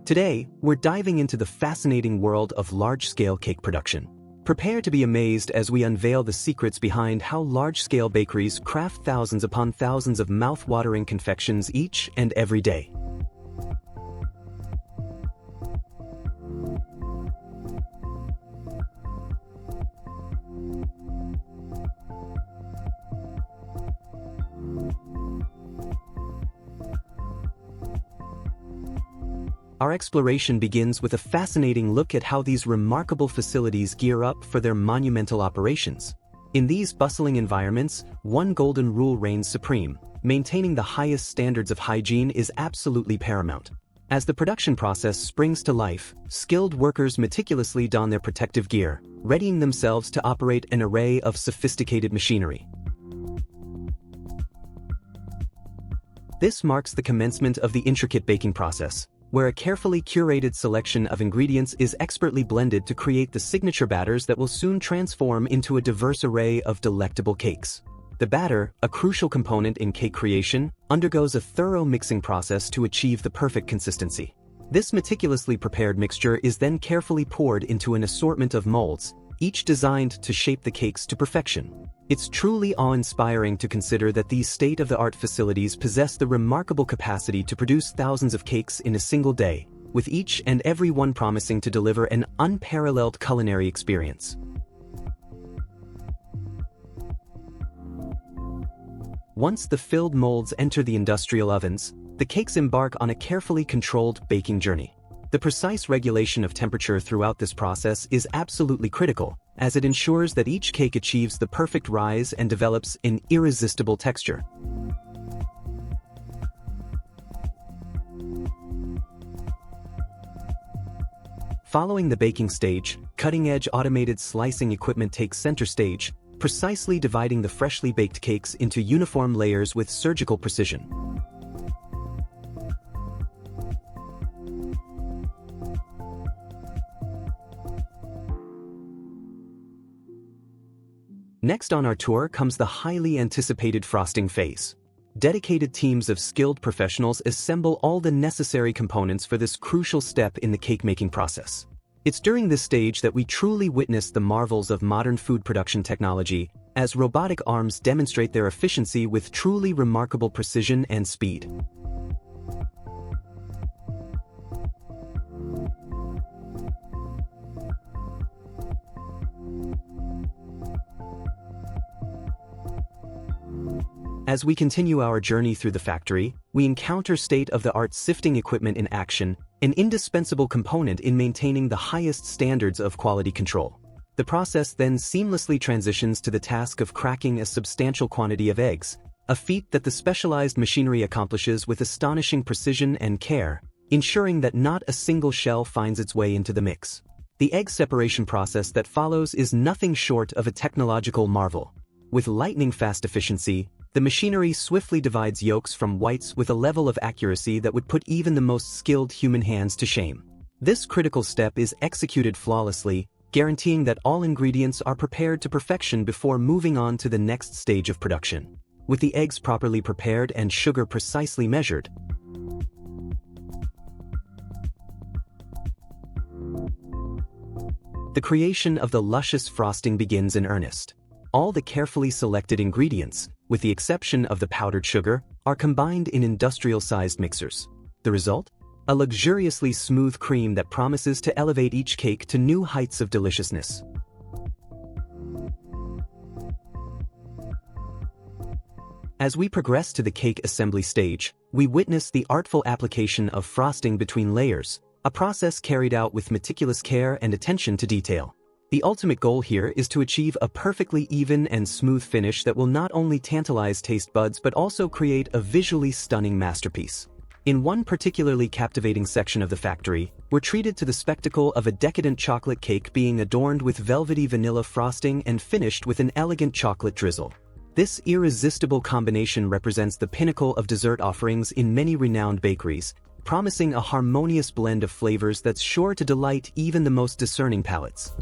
Today, we're diving into the fascinating world of large-scale cake production. Prepare to be amazed as we unveil the secrets behind how large-scale bakeries craft thousands upon thousands of mouth-watering confections each and every day. Our exploration begins with a fascinating look at how these remarkable facilities gear up for their monumental operations. In these bustling environments, one golden rule reigns supreme: maintaining the highest standards of hygiene is absolutely paramount. As the production process springs to life, skilled workers meticulously don their protective gear, readying themselves to operate an array of sophisticated machinery. This marks the commencement of the intricate baking process, where a carefully curated selection of ingredients is expertly blended to create the signature batters that will soon transform into a diverse array of delectable cakes. The batter, a crucial component in cake creation, undergoes a thorough mixing process to achieve the perfect consistency. This meticulously prepared mixture is then carefully poured into an assortment of molds, each designed to shape the cakes to perfection. It's truly awe-inspiring to consider that these state-of-the-art facilities possess the remarkable capacity to produce thousands of cakes in a single day, with each and every one promising to deliver an unparalleled culinary experience. Once the filled molds enter the industrial ovens, the cakes embark on a carefully controlled baking journey. The precise regulation of temperature throughout this process is absolutely critical, as it ensures that each cake achieves the perfect rise and develops an irresistible texture. Following the baking stage, cutting-edge automated slicing equipment takes center stage, precisely dividing the freshly baked cakes into uniform layers with surgical precision. Next on our tour comes the highly anticipated frosting phase. Dedicated teams of skilled professionals assemble all the necessary components for this crucial step in the cake-making process. It's during this stage that we truly witness the marvels of modern food production technology, as robotic arms demonstrate their efficiency with truly remarkable precision and speed. As we continue our journey through the factory, we encounter state-of-the-art sifting equipment in action, an indispensable component in maintaining the highest standards of quality control. The process then seamlessly transitions to the task of cracking a substantial quantity of eggs, a feat that the specialized machinery accomplishes with astonishing precision and care, ensuring that not a single shell finds its way into the mix. The egg separation process that follows is nothing short of a technological marvel. With lightning-fast efficiency, the machinery swiftly divides yolks from whites with a level of accuracy that would put even the most skilled human hands to shame. This critical step is executed flawlessly, guaranteeing that all ingredients are prepared to perfection before moving on to the next stage of production. With the eggs properly prepared and sugar precisely measured, the creation of the luscious frosting begins in earnest. All the carefully selected ingredients, with the exception of the powdered sugar, are combined in industrial-sized mixers. The result? A luxuriously smooth cream that promises to elevate each cake to new heights of deliciousness. As we progress to the cake assembly stage, we witness the artful application of frosting between layers, a process carried out with meticulous care and attention to detail. The ultimate goal here is to achieve a perfectly even and smooth finish that will not only tantalize taste buds but also create a visually stunning masterpiece. In one particularly captivating section of the factory, we're treated to the spectacle of a decadent chocolate cake being adorned with velvety vanilla frosting and finished with an elegant chocolate drizzle. This irresistible combination represents the pinnacle of dessert offerings in many renowned bakeries, promising a harmonious blend of flavors that's sure to delight even the most discerning palates.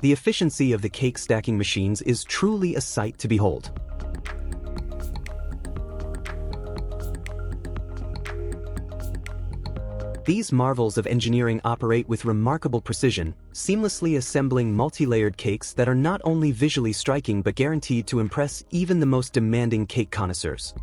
The efficiency of the cake stacking machines is truly a sight to behold. These marvels of engineering operate with remarkable precision, seamlessly assembling multi-layered cakes that are not only visually striking but guaranteed to impress even the most demanding cake connoisseurs.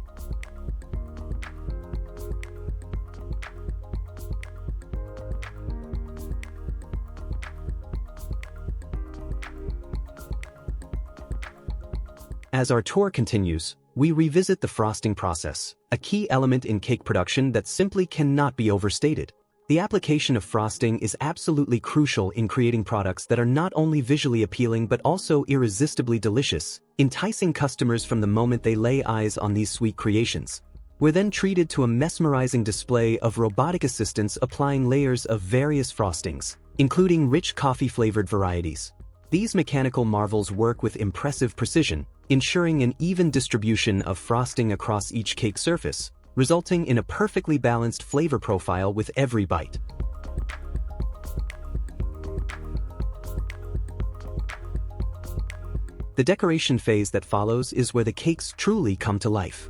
As our tour continues, we revisit the frosting process, a key element in cake production that simply cannot be overstated. The application of frosting is absolutely crucial in creating products that are not only visually appealing but also irresistibly delicious, enticing customers from the moment they lay eyes on these sweet creations. We're then treated to a mesmerizing display of robotic assistants applying layers of various frostings, including rich coffee-flavored varieties. These mechanical marvels work with impressive precision, ensuring an even distribution of frosting across each cake surface, resulting in a perfectly balanced flavor profile with every bite. The decoration phase that follows is where the cakes truly come to life.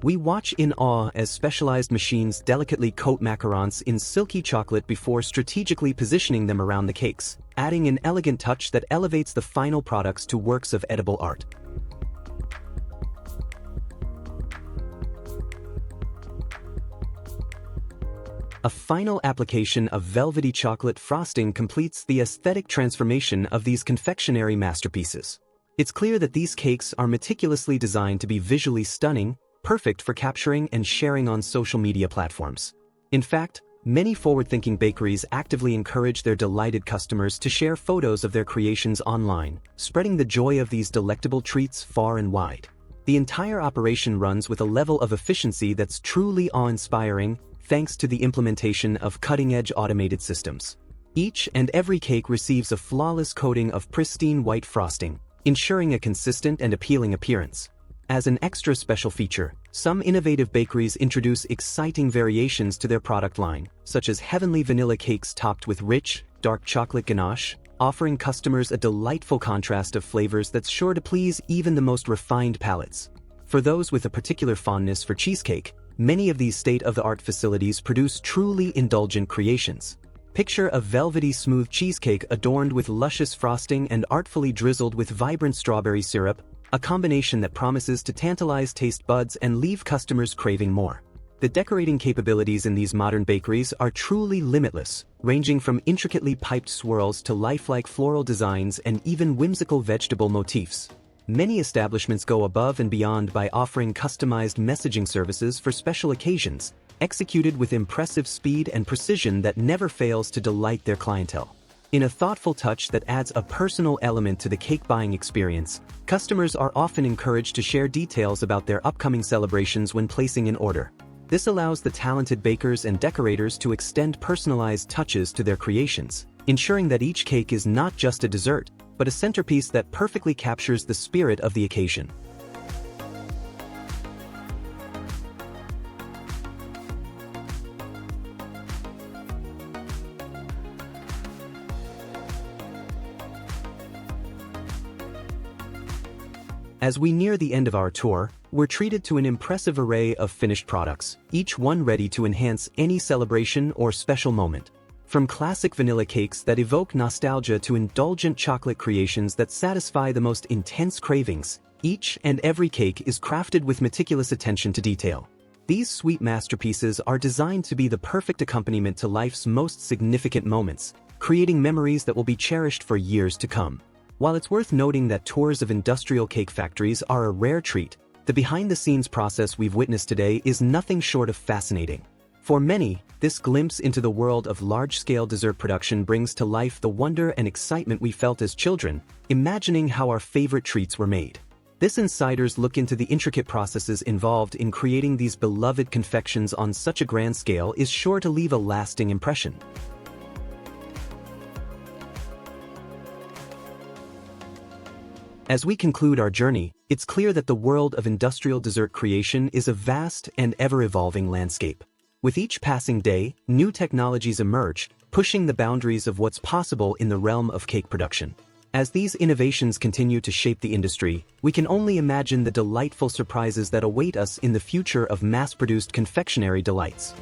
We watch in awe as specialized machines delicately coat macarons in silky chocolate before strategically positioning them around the cakes, adding an elegant touch that elevates the final products to works of edible art. A final application of velvety chocolate frosting completes the aesthetic transformation of these confectionery masterpieces. It's clear that these cakes are meticulously designed to be visually stunning, perfect for capturing and sharing on social media platforms. In fact, many forward-thinking bakeries actively encourage their delighted customers to share photos of their creations online, spreading the joy of these delectable treats far and wide. The entire operation runs with a level of efficiency that's truly awe-inspiring, thanks to the implementation of cutting-edge automated systems. Each and every cake receives a flawless coating of pristine white frosting, ensuring a consistent and appealing appearance. As an extra special feature, some innovative bakeries introduce exciting variations to their product line, such as heavenly vanilla cakes topped with rich, dark chocolate ganache, offering customers a delightful contrast of flavors that's sure to please even the most refined palates. For those with a particular fondness for cheesecake, many of these state-of-the-art facilities produce truly indulgent creations. Picture a velvety smooth cheesecake adorned with luscious frosting and artfully drizzled with vibrant strawberry syrup, a combination that promises to tantalize taste buds and leave customers craving more. The decorating capabilities in these modern bakeries are truly limitless, ranging from intricately piped swirls to lifelike floral designs and even whimsical vegetable motifs. Many establishments go above and beyond by offering customized messaging services for special occasions, executed with impressive speed and precision that never fails to delight their clientele. In a thoughtful touch that adds a personal element to the cake buying experience, customers are often encouraged to share details about their upcoming celebrations when placing an order. This allows the talented bakers and decorators to extend personalized touches to their creations, ensuring that each cake is not just a dessert, but a centerpiece that perfectly captures the spirit of the occasion. As we near the end of our tour, we're treated to an impressive array of finished products, each one ready to enhance any celebration or special moment. From classic vanilla cakes that evoke nostalgia to indulgent chocolate creations that satisfy the most intense cravings, each and every cake is crafted with meticulous attention to detail. These sweet masterpieces are designed to be the perfect accompaniment to life's most significant moments, creating memories that will be cherished for years to come. While it's worth noting that tours of industrial cake factories are a rare treat, the behind-the-scenes process we've witnessed today is nothing short of fascinating. For many, this glimpse into the world of large-scale dessert production brings to life the wonder and excitement we felt as children, imagining how our favorite treats were made. This insider's look into the intricate processes involved in creating these beloved confections on such a grand scale is sure to leave a lasting impression. As we conclude our journey, it's clear that the world of industrial dessert creation is a vast and ever-evolving landscape. With each passing day, new technologies emerge, pushing the boundaries of what's possible in the realm of cake production. As these innovations continue to shape the industry, we can only imagine the delightful surprises that await us in the future of mass-produced confectionery delights.